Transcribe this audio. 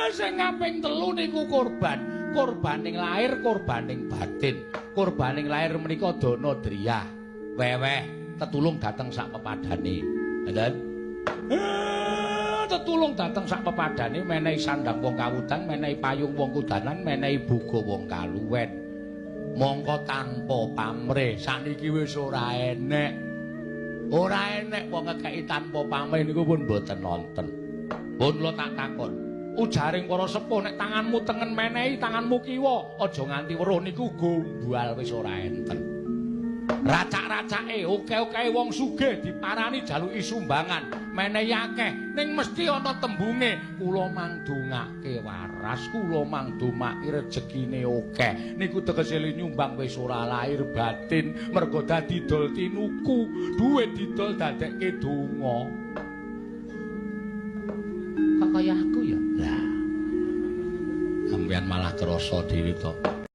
Sing kaping 3 niku kurban. Kurbaning lahir, kurbaning batin. Kurbaning lahir menika dana driyah. Weweh tetulung dateng sak pepadane. Ngoten. Tetulung dateng sak pepadane menehi sandang wong kawudan, menehi payung wong kudanan, menehi buga wong kaluwen. Mongko tanpa pamrih sakniki wis ora enek. Ora enek wong ngekeki tanpa pamrih niku pun mboten nonton. Pun kula tak takon. Ujaring para sepuh nek tanganmu tengen menehi, tanganmu kiwa aja nganti weruh niku gombal wis ora enten. Racak-racake oke-oke wong sugih diparani jaluki sumbangan, menehi akeh ning mesti ana tembunge kula mangdongake waras, kula mangdomake rejekine akeh. Niku tegese nyumbang wis ora lahir batin, mergo dadi dol tinuku, dhuwit didol dadekke donga. Kok kaya aku ya? Lah. Sampeyan malah krasa dhewe to.